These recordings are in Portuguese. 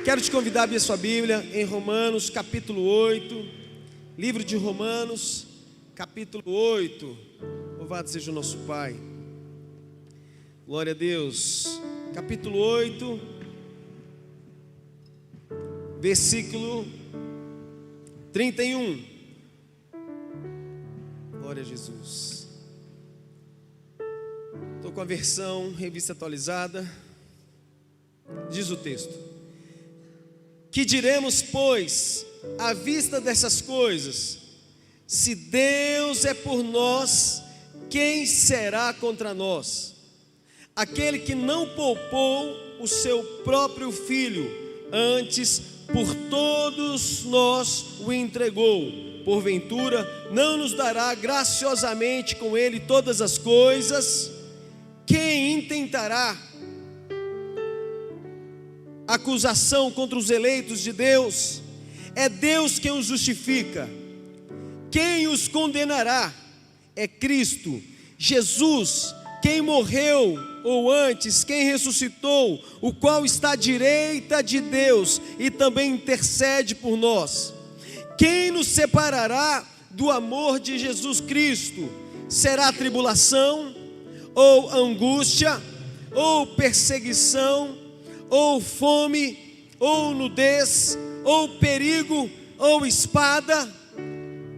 Quero te convidar a abrir sua Bíblia em Romanos capítulo 8, livro de Romanos capítulo 8, louvado seja o nosso Pai, glória a Deus, capítulo 8, versículo 31, glória a Jesus. Estou com a versão revista atualizada. Diz o texto: que diremos, pois, à vista dessas coisas? Se Deus é por nós, quem será contra nós? Aquele que não poupou o seu próprio filho, antes por todos nós o entregou, porventura não nos dará graciosamente com ele todas as coisas? Quem intentará acusação contra os eleitos de Deus? É Deus quem os justifica. Quem os condenará? É Cristo Jesus, quem morreu, ou antes, quem ressuscitou, o qual está à direita de Deus e também intercede por nós. Quem nos separará do amor de Jesus Cristo? Será tribulação, ou angústia, ou perseguição, ou fome, ou nudez, ou perigo, ou espada?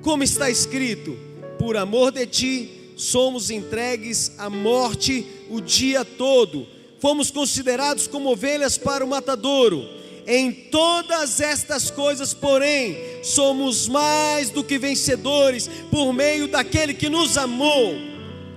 Como está escrito: por amor de ti somos entregues à morte o dia todo, fomos considerados como ovelhas para o matadouro. Em todas estas coisas, porém, somos mais do que vencedores por meio daquele que nos amou.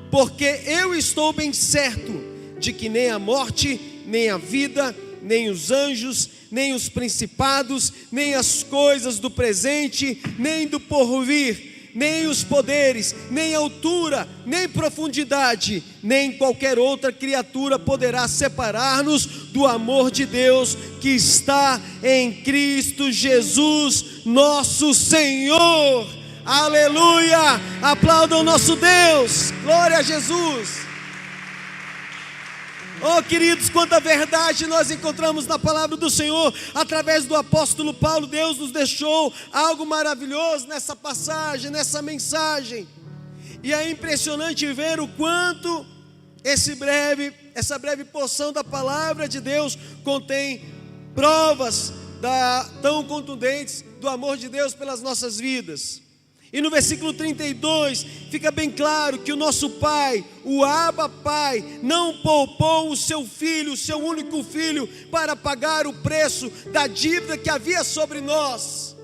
Porque eu estou bem certo de que nem a morte, nem a vida, nem os anjos, nem os principados, nem as coisas do presente, nem do porvir, nem os poderes, nem altura, nem profundidade, nem qualquer outra criatura poderá separar-nos do amor de Deus que está em Cristo Jesus, nosso Senhor. Aleluia! Aplaudam o nosso Deus, glória a Jesus. Oh, queridos, quanta verdade nós encontramos na palavra do Senhor, através do apóstolo Paulo. Deus nos deixou algo maravilhoso nessa passagem, nessa mensagem, e é impressionante ver o quanto essa breve porção da palavra de Deus contém provas tão contundentes do amor de Deus pelas nossas vidas. E no versículo 32 fica bem claro que o nosso Pai, o Abba Pai, não poupou o seu filho, o seu único filho, para pagar o preço da dívida que havia sobre nós.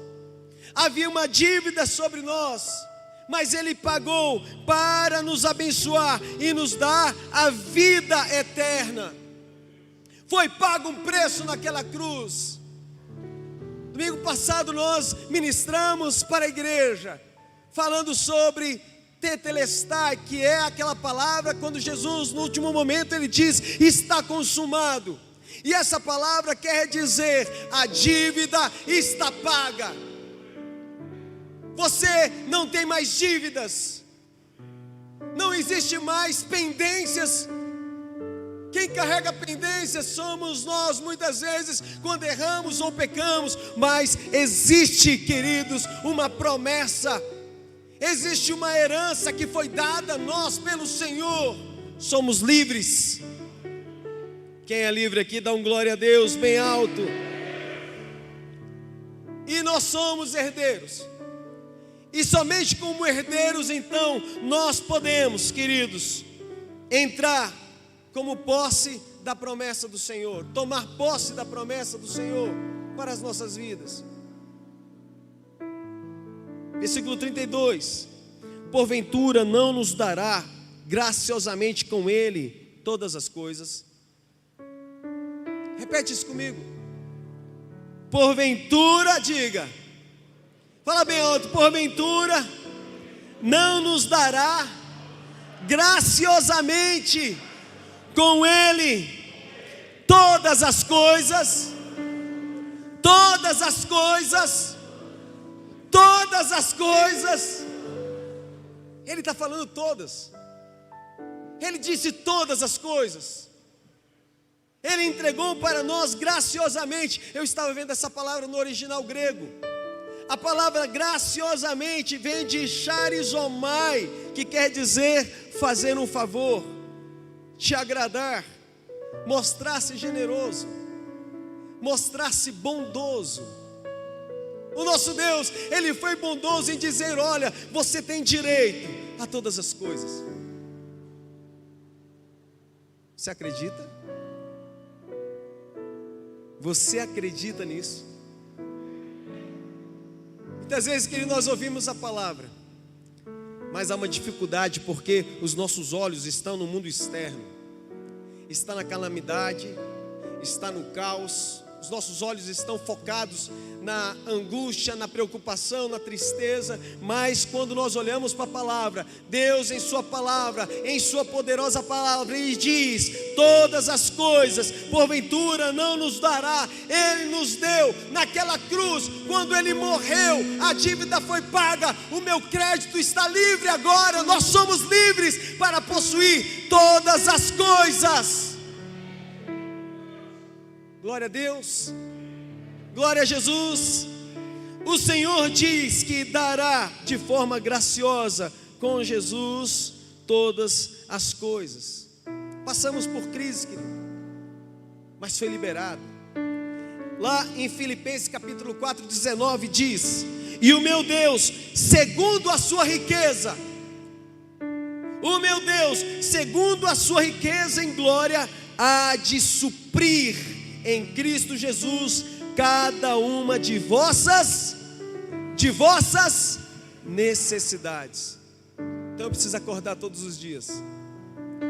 Havia uma dívida sobre nós, mas Ele pagou para nos abençoar e nos dar a vida eterna. Foi pago um preço naquela cruz. Domingo passado nós ministramos para a igreja, falando sobre tetelestai, que é aquela palavra quando Jesus no último momento ele diz: está consumado. E essa palavra quer dizer: a dívida está paga. Você não tem mais dívidas, não existe mais pendências. Quem carrega pendências somos nós, muitas vezes, quando erramos ou pecamos. Mas existe, queridos, uma promessa, existe uma herança que foi dada a nós pelo Senhor. Somos livres. Quem é livre aqui, dá um glória a Deus bem alto. E nós somos herdeiros. E somente como herdeiros, então, nós podemos, queridos, entrar como posse da promessa do Senhor, tomar posse da promessa do Senhor para as nossas vidas. Versículo 32: porventura não nos dará graciosamente com Ele todas as coisas? Repete isso comigo. Porventura, diga, fala bem alto, porventura não nos dará graciosamente com Ele todas as coisas, todas as coisas, todas as coisas. Ele está falando todas. Ele disse todas as coisas. Ele entregou para nós graciosamente. Eu estava vendo essa palavra no original grego. A palavra graciosamente vem de charizomai, que quer dizer fazer um favor, te agradar, mostrar-se generoso, mostrar-se bondoso. O nosso Deus, Ele foi bondoso em dizer: olha, você tem direito a todas as coisas. Você acredita? Você acredita nisso? Muitas vezes, querido, nós ouvimos a palavra, mas há uma dificuldade porque os nossos olhos estão no mundo externo, está na calamidade, está no caos. Os nossos olhos estão focados na angústia, na preocupação, na tristeza. Mas quando nós olhamos para a palavra, Deus em sua palavra, em sua poderosa palavra, Ele diz: todas as coisas, porventura não nos dará. Ele nos deu naquela cruz, quando Ele morreu, a dívida foi paga, o meu crédito está livre agora. Nós somos livres para possuir todas as coisas. Glória a Deus, glória a Jesus. O Senhor diz que dará de forma graciosa com Jesus todas as coisas. Passamos por crise, querido, mas foi liberado. Lá em Filipenses capítulo 4, 19 diz: e o meu Deus, segundo a sua riqueza, o meu Deus, segundo a sua riqueza em glória, há de suprir em Cristo Jesus cada uma de vossas necessidades. Então eu preciso acordar todos os dias.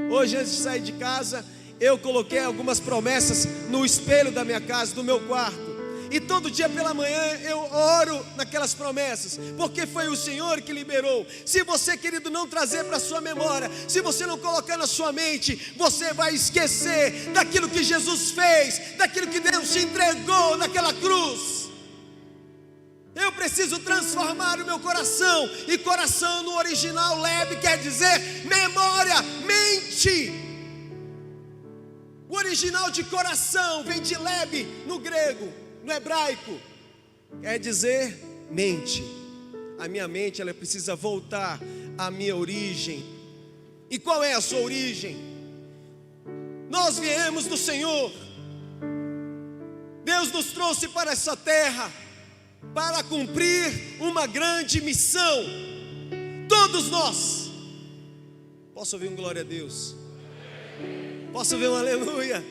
Hoje, antes de sair de casa, eu coloquei algumas promessas no espelho da minha casa, do meu quarto. E todo dia pela manhã eu oro naquelas promessas, porque foi o Senhor que liberou. Se você, querido, não trazer para a sua memória, se você não colocar na sua mente, você vai esquecer daquilo que Jesus fez, daquilo que Deus te entregou naquela cruz. Eu preciso transformar o meu coração. E coração no original leve quer dizer memória, mente. O original de coração vem de lebe no grego, no hebraico, quer dizer mente. A minha mente, ela precisa voltar à minha origem. E qual é a sua origem? Nós viemos do Senhor. Deus nos trouxe para essa terra para cumprir uma grande missão. Todos nós. Posso ouvir um glória a Deus? Posso ouvir um aleluia?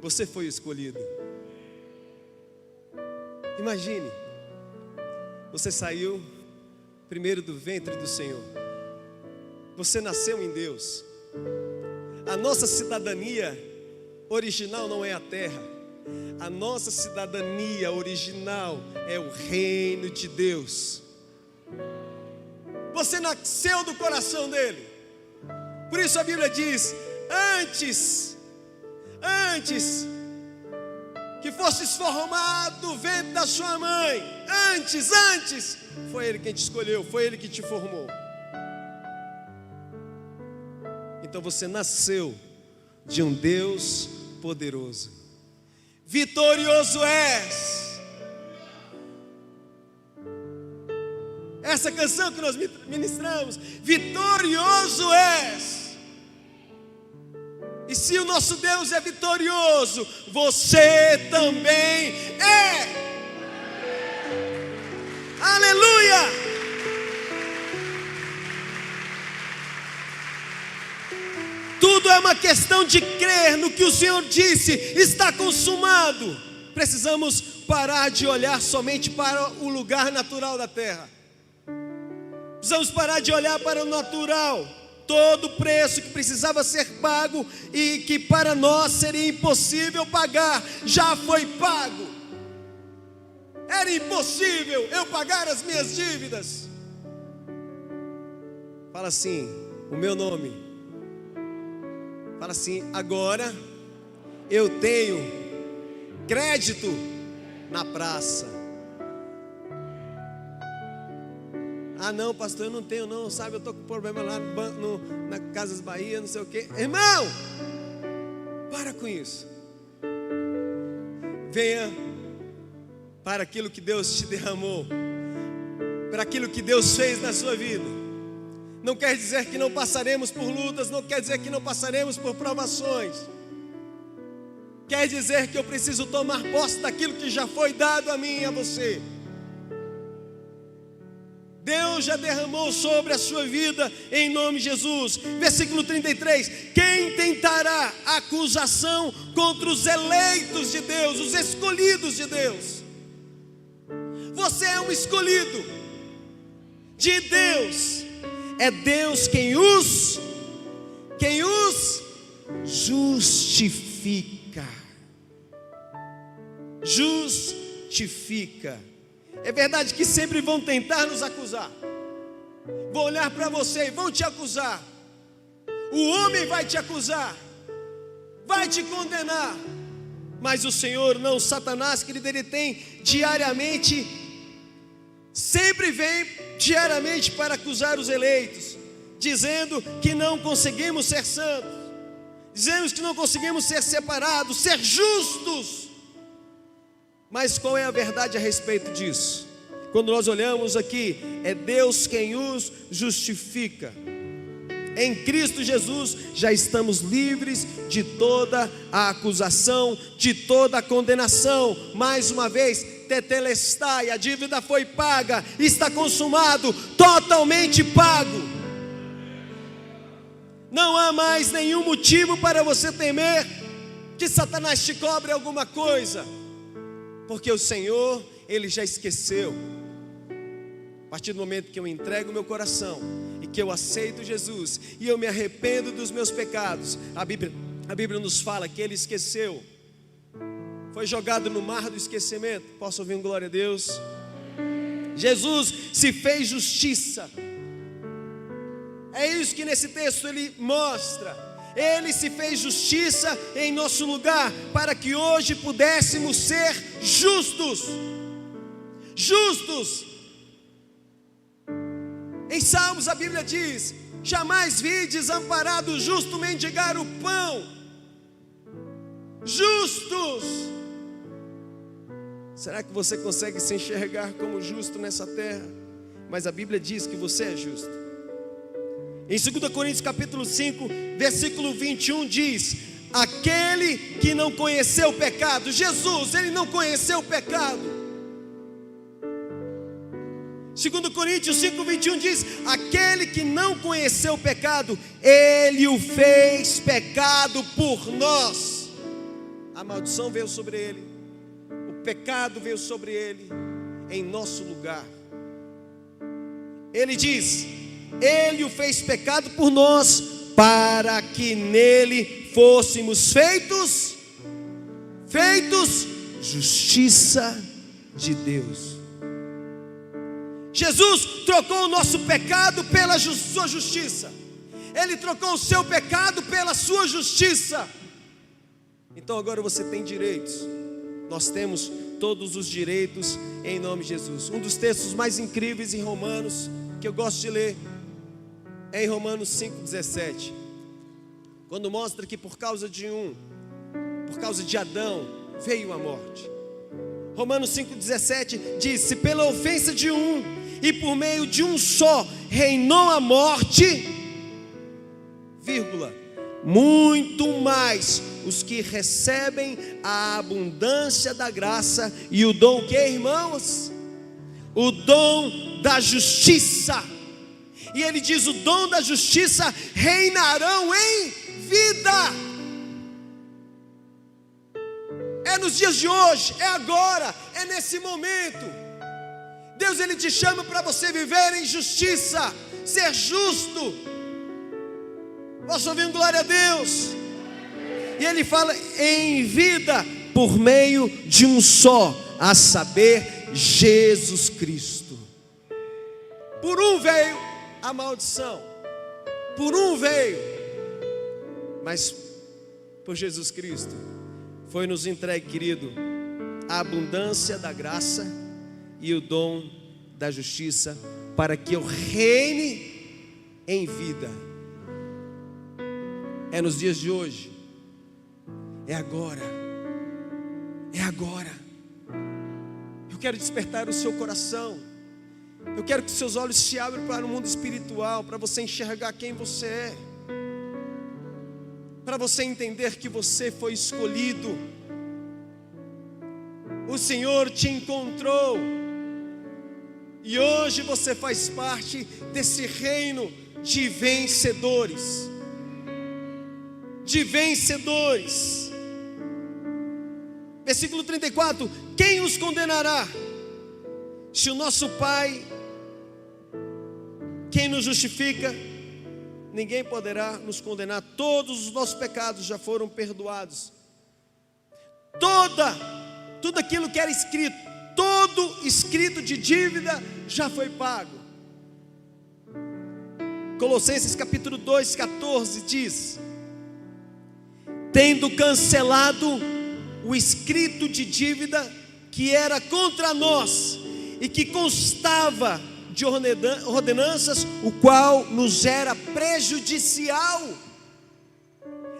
Você foi escolhido. Imagine, você saiu primeiro do ventre do Senhor. Você nasceu em Deus. A nossa cidadania original não é a terra. A nossa cidadania original é o reino de Deus. Você nasceu do coração dele. Por isso a Bíblia diz: antes que fosses formado do ventre da sua mãe, antes, foi Ele quem te escolheu, foi Ele que te formou. Então você nasceu de um Deus poderoso. Vitorioso és. Essa canção que nós ministramos, vitorioso és. E se o nosso Deus é vitorioso, você também é. Aleluia! Tudo é uma questão de crer no que o Senhor disse, está consumado. Precisamos parar de olhar somente para o lugar natural da terra. Precisamos parar de olhar para o natural. Todo o preço que precisava ser pago e que para nós seria impossível pagar, já foi pago. Era impossível eu pagar as minhas dívidas. Fala assim, o meu nome. Fala assim, agora eu tenho crédito na praça. Ah não, pastor, eu não tenho não, sabe, eu estou com problema lá na Casas Bahia, não sei o que. Irmão, com isso. Venha para aquilo que Deus te derramou, para aquilo que Deus fez na sua vida. Não quer dizer que não passaremos por lutas, não quer dizer que não passaremos por provações. Quer dizer que eu preciso tomar posse daquilo que já foi dado a mim e a você. Deus já derramou sobre a sua vida, em nome de Jesus. Versículo 33: quem tentará acusação contra os eleitos de Deus, os escolhidos de Deus? Você é um escolhido de Deus. É Deus quem os justifica. Justifica. É verdade que sempre vão tentar nos acusar. Vão olhar para você e vão te acusar. O homem vai te acusar, vai te condenar. Mas o Senhor não, Satanás, querido, ele tem diariamente, sempre vem diariamente para acusar os eleitos, dizendo que não conseguimos ser santos, dizendo que não conseguimos ser separados, ser justos. Mas qual é a verdade a respeito disso? Quando nós olhamos aqui, é Deus quem os justifica. Em Cristo Jesus já estamos livres de toda a acusação, de toda a condenação. Mais uma vez, tetelestai, a dívida foi paga, está consumado, totalmente pago. Não há mais nenhum motivo para você temer que Satanás te cobre alguma coisa, porque o Senhor, Ele já esqueceu. A partir do momento que eu entrego meu coração e que eu aceito Jesus e eu me arrependo dos meus pecados, a Bíblia nos fala que Ele esqueceu, foi jogado no mar do esquecimento. Posso ouvir um glória a Deus? Jesus se fez justiça. É isso que nesse texto Ele mostra. Ele se fez justiça em nosso lugar, para que hoje pudéssemos ser justos. Justos. Em Salmos a Bíblia diz: jamais vi desamparado o justo mendigar o pão. Justos. Será que você consegue se enxergar como justo nessa terra? Mas a Bíblia diz que você é justo. Em 2 Coríntios capítulo 5, versículo 21 diz: aquele que não conheceu o pecado, Jesus, Ele não conheceu o pecado. 2 Coríntios 5, 21 diz: aquele que não conheceu o pecado, Ele o fez pecado por nós. A maldição veio sobre Ele, o pecado veio sobre Ele, em nosso lugar. Ele diz: Ele o fez pecado por nós, para que nele fôssemos feitos justiça de Deus. Jesus trocou o nosso pecado pela sua justiça. Ele trocou o seu pecado pela sua justiça. Então agora você tem direitos. Nós temos todos os direitos em nome de Jesus. Um dos textos mais incríveis em Romanos, que eu gosto de ler, é em Romanos 5,17, quando mostra que por causa de Adão veio a morte. Romanos 5,17 diz: se pela ofensa de um e por meio de um só reinou a morte, vírgula, muito mais os que recebem a abundância da graça e o dom, que irmãos? O dom da justiça. E ele diz: o dom da justiça reinarão em vida. É nos dias de hoje, é agora, é nesse momento. Deus, Ele te chama para você viver em justiça, ser justo. Posso ouvir um glória a Deus? E Ele fala em vida por meio de um só, a saber, Jesus Cristo. Por um veio a maldição, por um veio, mas por Jesus Cristo foi nos entregue, querido, a abundância da graça e o dom da justiça, para que eu reine em vida. É nos dias de hoje, É agora. É agora. Eu quero despertar o seu coração. Eu quero que seus olhos se abram para o mundo espiritual, para você enxergar quem você é, para você entender que você foi escolhido. O Senhor te encontrou, e hoje você faz parte desse reino de vencedores. De vencedores. Versículo 34: quem os condenará? Se o nosso Pai, quem nos justifica, ninguém poderá nos condenar. Todos os nossos pecados já foram perdoados. Tudo aquilo que era escrito, todo escrito de dívida já foi pago. Colossenses capítulo 2, 14 diz: tendo cancelado o escrito de dívida que era contra nós e que constava de ordenanças, o qual nos era prejudicial.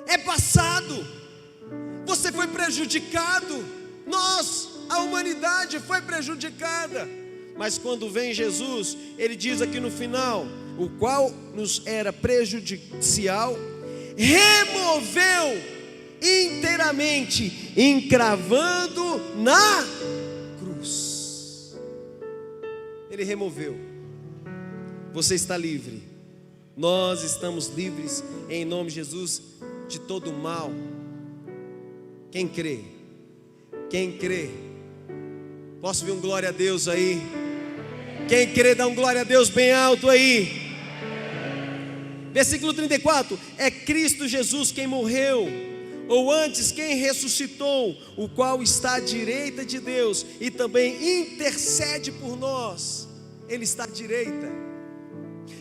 É passado. Você foi prejudicado. Nós, a humanidade foi prejudicada. Mas quando vem Jesus, ele diz aqui no final: o qual nos era prejudicial, removeu inteiramente, encravando na cruz. Ele removeu. Você está livre. Nós estamos livres em nome de Jesus de todo o mal. Quem crê? Quem crê? Posso ver um glória a Deus aí? Quem crê, dá um glória a Deus bem alto aí. Versículo 34: é Cristo Jesus quem morreu, ou antes quem ressuscitou, o qual está à direita de Deus e também intercede por nós. Ele está à direita.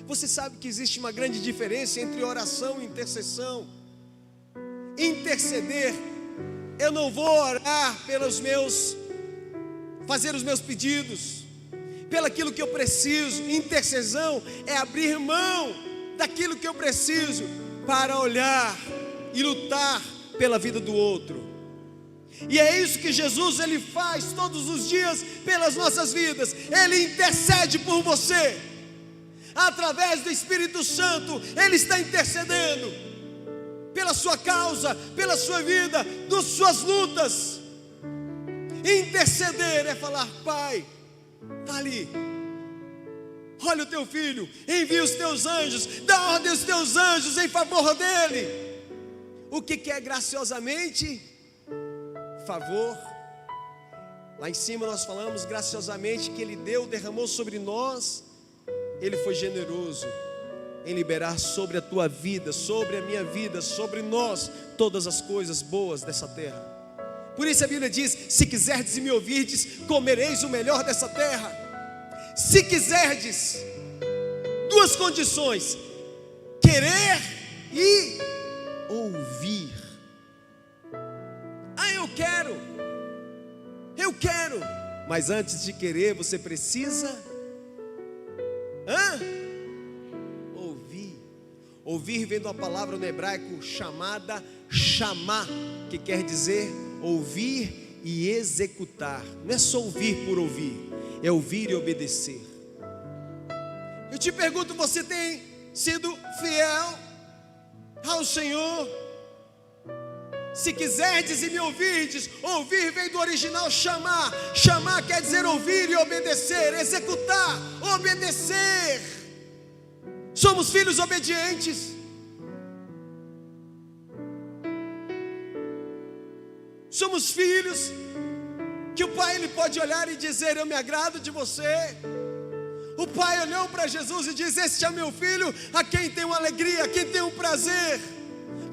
Você sabe que existe uma grande diferença entre oração e intercessão. Interceder, eu não vou orar fazer os meus pedidos, pelaquilo que eu preciso. Intercessão é abrir mão daquilo que eu preciso para olhar e lutar pela vida do outro. E é isso que Jesus ele faz todos os dias pelas nossas vidas. Ele intercede por você. Através do Espírito Santo, ele está intercedendo pela sua causa, pela sua vida, das suas lutas. Interceder é falar: Pai, está ali, olha o teu filho, envia os teus anjos, dá ordem aos teus anjos em favor dele. O que é graciosamente? Favor. Lá em cima nós falamos graciosamente que ele derramou sobre nós. Ele foi generoso em liberar sobre a tua vida, sobre a minha vida, sobre nós, todas as coisas boas dessa terra. Por isso a Bíblia diz: se quiserdes e me ouvirdes, comereis o melhor dessa terra. Se quiserdes, duas condições: querer e ouvir. Eu quero, mas antes de querer você precisa ouvir. Ouvir vem de uma palavra no hebraico chamada chamá, que quer dizer ouvir e executar. Não é só ouvir por ouvir, é ouvir e obedecer. Eu te pergunto: você tem sido fiel ao Senhor? Se quiserdes e me ouvirdes, ouvir vem do original chamar. Chamar quer dizer ouvir e obedecer, executar, obedecer. Somos filhos obedientes. Somos filhos que o Pai ele pode olhar e dizer: eu me agrado de você. O Pai olhou para Jesus e disse: este é meu filho, a quem tenho alegria, a quem tenho prazer.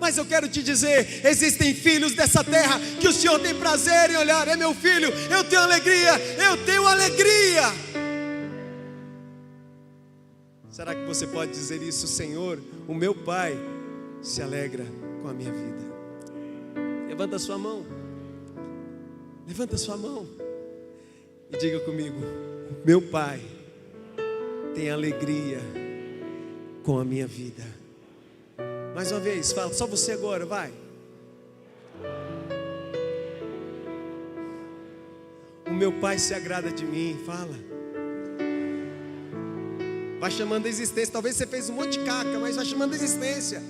Mas eu quero te dizer, existem filhos dessa terra que o Senhor tem prazer em olhar: é meu filho, eu tenho alegria, eu tenho alegria. Será que você pode dizer isso? Senhor, o meu Pai se alegra com a minha vida. Levanta a sua mão. Levanta a sua mão e diga comigo: meu Pai tem alegria com a minha vida. Mais uma vez, fala, só você agora, vai. O meu Pai se agrada de mim. Fala. Vai chamando a existência. Talvez você fez um monte de caca, mas vai chamando a existência.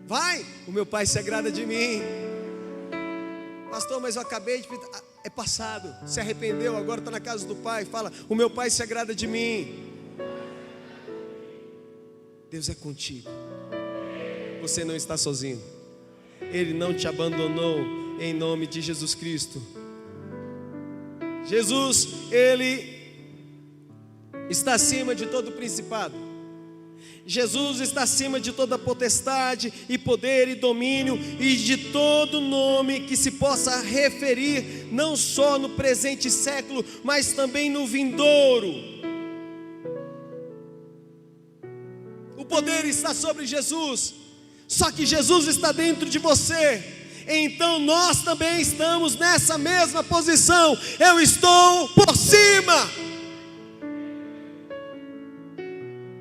Vai. O meu Pai se agrada de mim. Pastor, mas eu acabei de... É passado. Se arrependeu, agora está na casa do Pai. Fala, o meu Pai se agrada de mim. Deus é contigo. Você não está sozinho. Ele não te abandonou, em nome de Jesus Cristo. Jesus, Ele está acima de todo principado. Jesus está acima de toda potestade e poder e domínio e de todo nome que se possa referir, não só no presente século, mas também no vindouro. O poder está sobre Jesus, só que Jesus está dentro de você. Então nós também estamos nessa mesma posição. Eu estou por cima.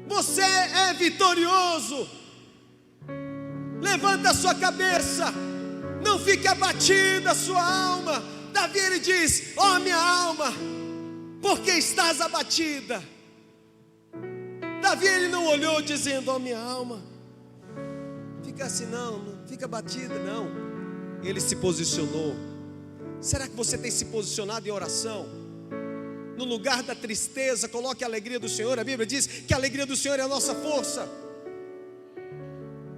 Você é vitorioso. Levanta a sua cabeça. Não fique abatida a sua alma. Davi, ele diz: ó minha alma, por que estás abatida? Davi, ele não olhou dizendo: ó minha alma, fica assim, não fica abatida, não. Ele se posicionou. Será que você tem se posicionado em oração? No lugar da tristeza, coloque a alegria do Senhor. A Bíblia diz que a alegria do Senhor é a nossa força.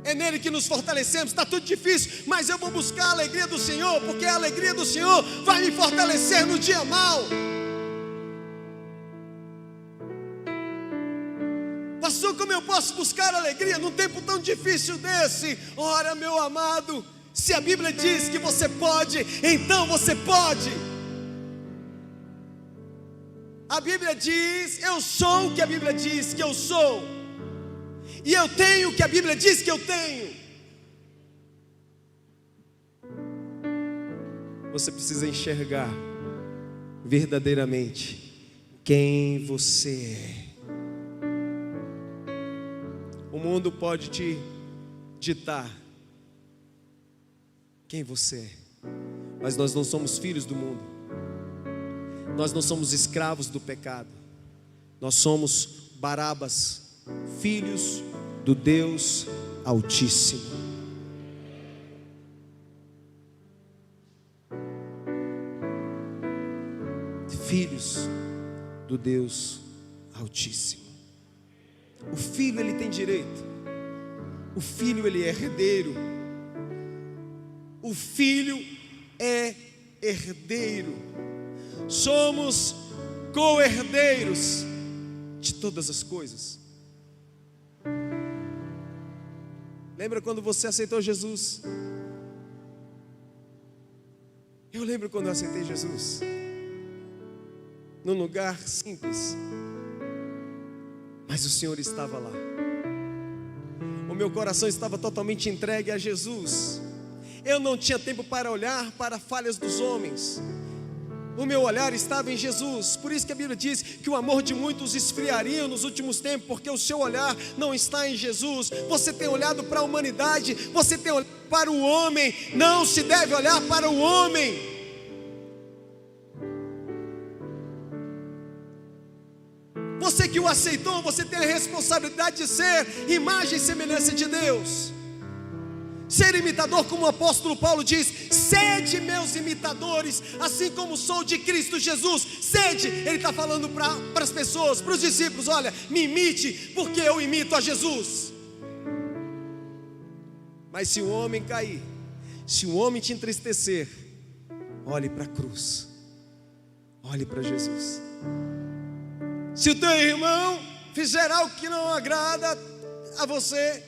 É nele que nos fortalecemos. Está tudo difícil, mas eu vou buscar a alegria do Senhor, porque a alegria do Senhor vai me fortalecer no dia mau. Pastor, como eu posso buscar alegria num tempo tão difícil desse? Ora, meu amado, se a Bíblia diz que você pode, então você pode. A Bíblia diz: eu sou o que a Bíblia diz que eu sou, e eu tenho o que a Bíblia diz que eu tenho. Você precisa enxergar verdadeiramente quem você é. O mundo pode te ditar quem você é, mas nós não somos filhos do mundo. Nós não somos escravos do pecado. Nós somos Barabas, filhos do Deus Altíssimo. Filhos do Deus Altíssimo. O filho, ele tem direito. O filho, ele é herdeiro. O filho é herdeiro. Somos co-herdeiros de todas as coisas. Lembra quando você aceitou Jesus? Eu lembro quando eu aceitei Jesus. Num lugar simples, mas o Senhor estava lá. O meu coração estava totalmente entregue a Jesus. Eu não tinha tempo para olhar para falhas dos homens. O meu olhar estava em Jesus. Por isso que a Bíblia diz que o amor de muitos esfriaria nos últimos tempos, porque o seu olhar não está em Jesus. Você tem olhado para a humanidade, você tem olhado para o homem. Não se deve olhar para o homem. Você que o aceitou, você tem a responsabilidade de ser imagem e semelhança de Deus. Ser imitador, como o apóstolo Paulo diz: sede meus imitadores, assim como sou de Cristo Jesus. Sede, ele está falando para as pessoas, para os discípulos: olha, me imite, porque eu imito a Jesus. Mas se o homem cair, se o homem te entristecer, olhe para a cruz, olhe para Jesus. Se o teu irmão fizer algo que não agrada a você,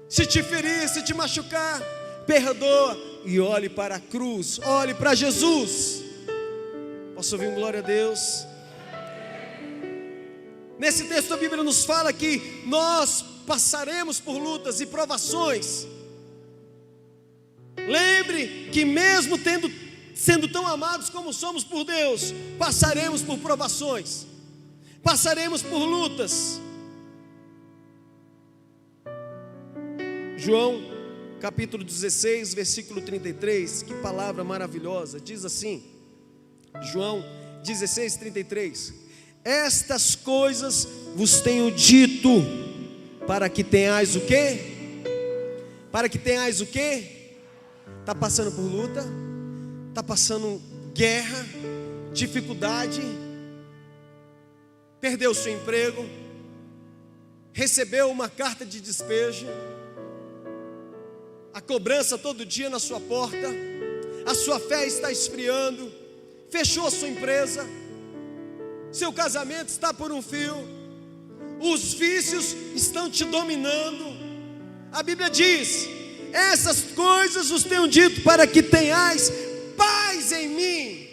se te ferir, se te machucar, perdoa e olhe para a cruz, olhe para Jesus. Posso ouvir um glória a Deus? Nesse texto a Bíblia nos fala que nós passaremos por lutas e provações. Lembre que mesmo sendo tão amados como somos por Deus, passaremos por provações, passaremos por lutas. João capítulo 16, versículo 33, que palavra maravilhosa, diz assim: João 16:33. Estas coisas vos tenho dito, para que tenhais o quê? Para que tenhais o quê? Está passando por luta, está passando guerra, dificuldade, perdeu seu emprego, recebeu uma carta de despejo, a cobrança todo dia na sua porta, a sua fé está esfriando, fechou a sua empresa, seu casamento está por um fio, os vícios estão te dominando. A Bíblia diz: essas coisas os tenho dito para que tenhais paz em mim.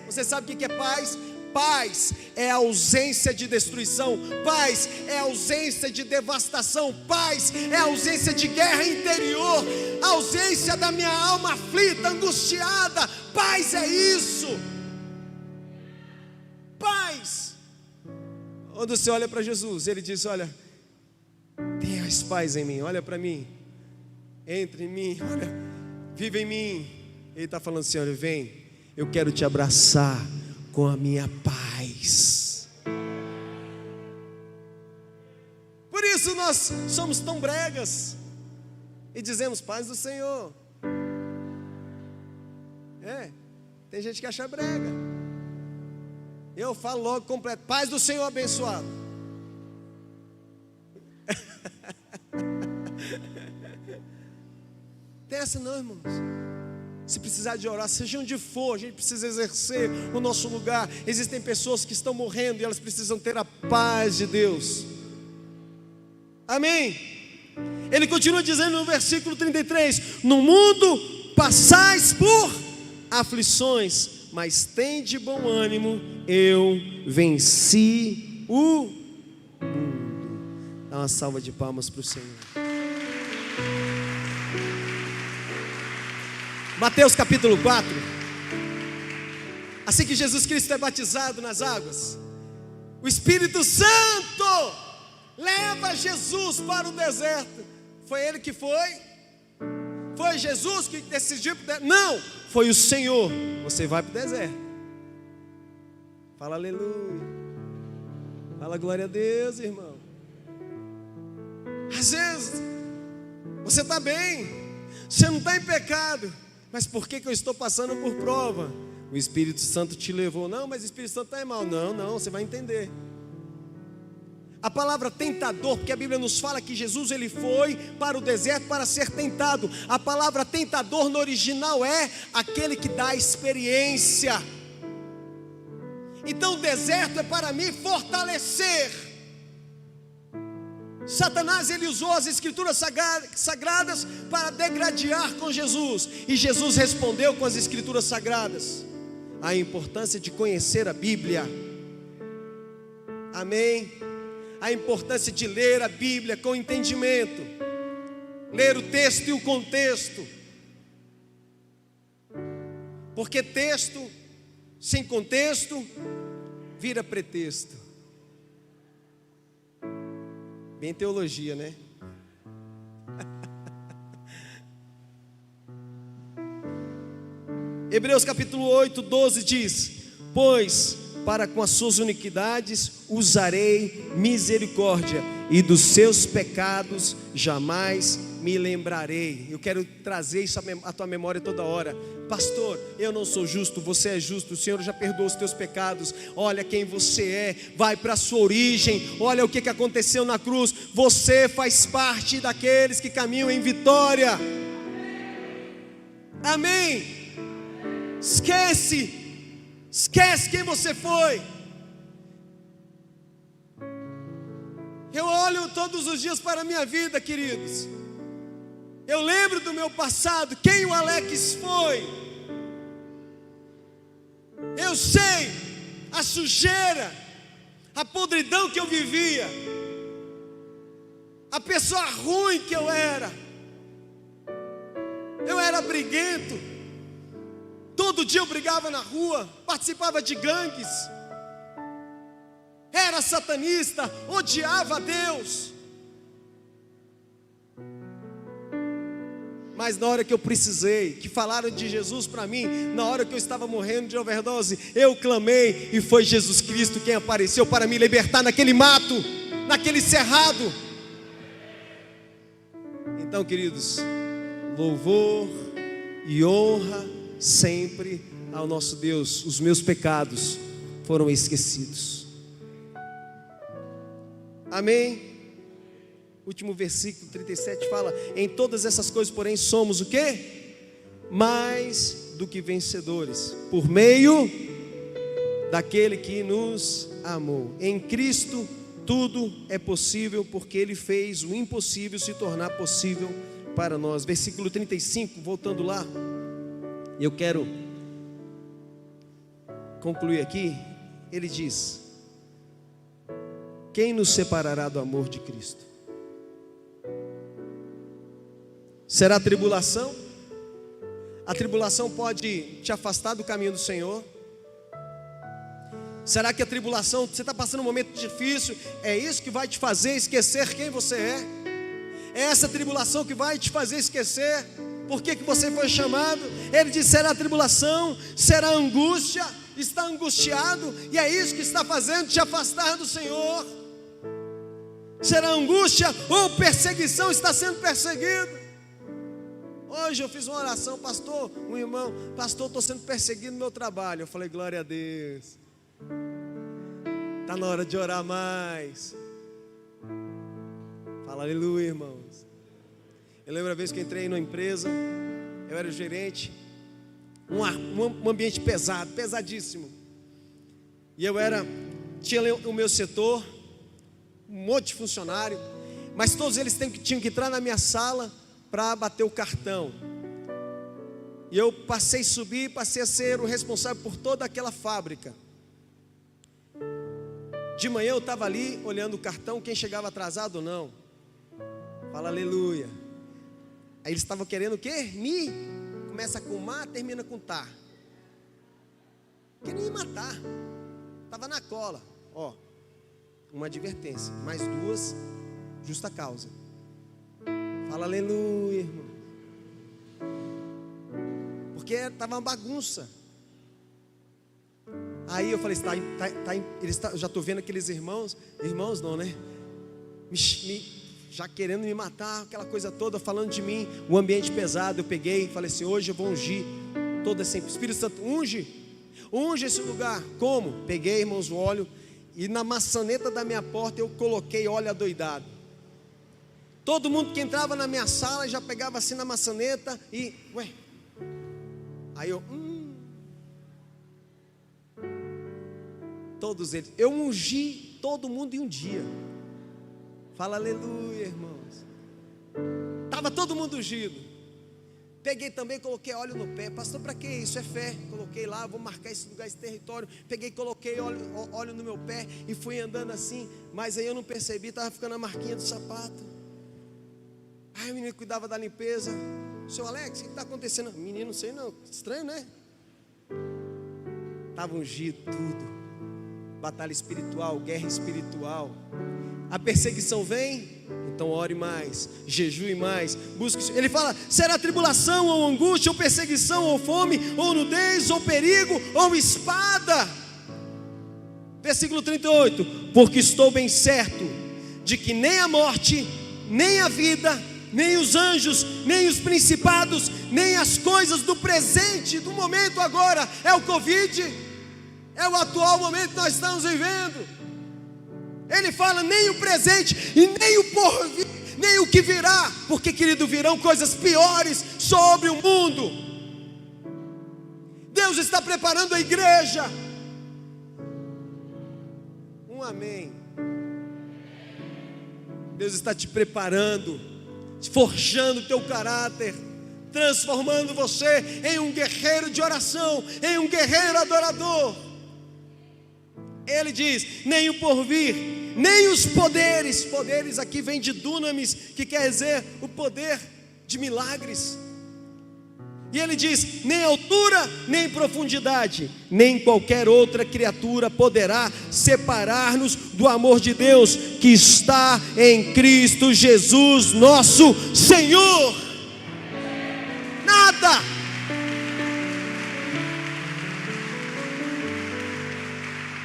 Você sabe o que é paz? Paz é a ausência de destruição, paz é a ausência de devastação, paz é a ausência de guerra interior, a ausência da minha alma aflita, angustiada. Paz é isso. Paz. Quando você olha para Jesus, Ele diz: olha, tenhas paz em mim, olha para mim, entre em mim, olha, vive em mim. Ele está falando assim: olha, vem, eu quero te abraçar com a minha paz. Por isso nós somos tão bregas e dizemos paz do Senhor. Tem gente que acha brega. Eu falo logo completo: paz do Senhor abençoado. Tem essa não, irmãos. Se precisar de orar, seja onde for, a gente precisa exercer o nosso lugar. Existem pessoas que estão morrendo e elas precisam ter a paz de Deus. Amém? Ele continua dizendo no versículo 33: no mundo passais por aflições, mas tende bom ânimo, eu venci o mundo. Dá uma salva de palmas para o Senhor. Mateus capítulo 4. Assim que Jesus Cristo é batizado nas águas, o Espírito Santo leva Jesus para o deserto. Foi Ele que foi? Foi Jesus que decidiu? Não, foi o Senhor. Você vai para o deserto. Fala aleluia. Fala glória a Deus, irmão. Às vezes você está bem, você não está em pecado, mas por que eu estou passando por prova? O Espírito Santo te levou. Não, mas o Espírito Santo está mal. Não, você vai entender. A palavra tentador, porque a Bíblia nos fala que Jesus ele foi para o deserto para ser tentado. A palavra tentador no original é aquele que dá experiência. Então o deserto é para me fortalecer. Satanás ele usou as escrituras sagradas para degradear com Jesus, e Jesus respondeu com as escrituras sagradas. A importância de conhecer a Bíblia. Amém? A importância de ler a Bíblia com entendimento, ler o texto e o contexto, porque texto sem contexto vira pretexto. Bem teologia, né? Hebreus capítulo 8, 12 diz: pois para com as suas iniquidades usarei misericórdia, e dos seus pecados jamais me lembrarei. Eu quero trazer isso à tua memória toda hora. Pastor, eu não sou justo, você é justo, o Senhor já perdoou os teus pecados. Olha quem você é, vai para a sua origem, olha o que aconteceu na cruz. Você faz parte daqueles que caminham em vitória. Amém? Esquece quem você foi. Eu olho todos os dias para a minha vida, queridos. Eu lembro do meu passado, quem o Alex foi. Eu sei a sujeira, a podridão que eu vivia, a pessoa ruim que eu era. Eu era briguento. Todo dia eu brigava na rua, participava de gangues, era satanista, odiava a Deus. Mas na hora que eu precisei, que falaram de Jesus para mim, na hora que eu estava morrendo de overdose, eu clamei e foi Jesus Cristo quem apareceu para me libertar naquele mato, naquele cerrado. Então, queridos, louvor e honra sempre ao nosso Deus. Os meus pecados foram esquecidos. Amém? Último versículo 37 fala: em todas essas coisas, porém, somos o quê? Mais do que vencedores, por meio daquele que nos amou. Em Cristo tudo é possível, porque Ele fez o impossível se tornar possível para nós. Versículo 35, voltando lá, eu quero concluir aqui. Ele diz: quem nos separará do amor de Cristo? Será a tribulação? A tribulação pode te afastar do caminho do Senhor? Será que a tribulação, você está passando um momento difícil, é isso que vai te fazer esquecer quem você é? É essa tribulação que vai te fazer esquecer por que você foi chamado? Ele diz: será a tribulação, será a angústia, está angustiado, e é isso que está fazendo te afastar do Senhor. Será angústia ou perseguição, está sendo perseguido. Hoje eu fiz uma oração, pastor, um irmão: pastor, estou sendo perseguido no meu trabalho. Eu falei: glória a Deus, está na hora de orar mais. Fala aleluia, irmãos. Eu lembro a vez que eu entrei numa empresa, eu era o gerente, um ambiente pesado, pesadíssimo. E tinha o meu setor, um monte de funcionário, mas todos eles tinham que entrar na minha sala para bater o cartão. E eu passei a ser o responsável por toda aquela fábrica. De manhã eu estava ali olhando o cartão, quem chegava atrasado ou não. Fala aleluia. Aí eles estavam querendo o quê? Começa com má, termina com tá. Querendo me matar. Estava na cola. Ó, uma advertência, mais 2, justa causa. Fala aleluia, irmão. Porque estava uma bagunça. Aí eu falei: eu já estou vendo aqueles irmãos não, né? Já querendo me matar, aquela coisa toda, falando de mim, o ambiente pesado. Eu peguei e falei assim: hoje eu vou ungir todo esse Espírito Santo, unge esse lugar. Como? Peguei, irmãos, o óleo, e na maçaneta da minha porta eu coloquei óleo adoidado. Todo mundo que entrava na minha sala já pegava assim na maçaneta e, aí eu, todos eles, eu ungi todo mundo em um dia. Fala aleluia, irmãos. Estava todo mundo ungido. Peguei também, coloquei óleo no pé. Pastor, para que isso? É fé. Coloquei lá, vou marcar esse lugar, esse território. Peguei, coloquei óleo no meu pé e fui andando assim. Mas aí eu não percebi, estava ficando a marquinha do sapato. Aí o menino que cuidava da limpeza: seu Alex, o que está acontecendo? Menino, não sei não, estranho, né? Estava ungido tudo. Batalha espiritual, guerra espiritual. A perseguição vem, então ore mais, jejue mais, busque. Ele fala: será tribulação, ou angústia, ou perseguição, ou fome, ou nudez, ou perigo, ou espada. Versículo 38: porque estou bem certo de que nem a morte, nem a vida, nem os anjos, nem os principados, nem as coisas do presente, do momento agora, é o Covid, é o atual momento que nós estamos vivendo. Ele fala: nem o presente e nem o porvir, nem o que virá, porque, querido, virão coisas piores sobre o mundo. Deus está preparando a igreja. Amém. Deus está te preparando, forjando o teu caráter, transformando você em um guerreiro de oração, em um guerreiro adorador. Ele diz: nem o porvir, nem os poderes. Poderes aqui vem de dunamis, que quer dizer o poder de milagres. E ele diz: nem altura, nem profundidade, nem qualquer outra criatura poderá separar-nos do amor de Deus que está em Cristo Jesus, nosso Senhor. nada.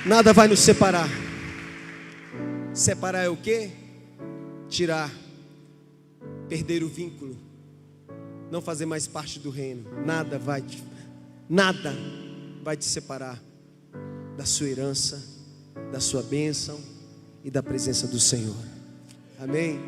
Nada vai nos separar. Separar é o quê? Tirar, perder o vínculo, não fazer mais parte do reino. Nada vai te separar da sua herança, da sua bênção e da presença do Senhor. Amém?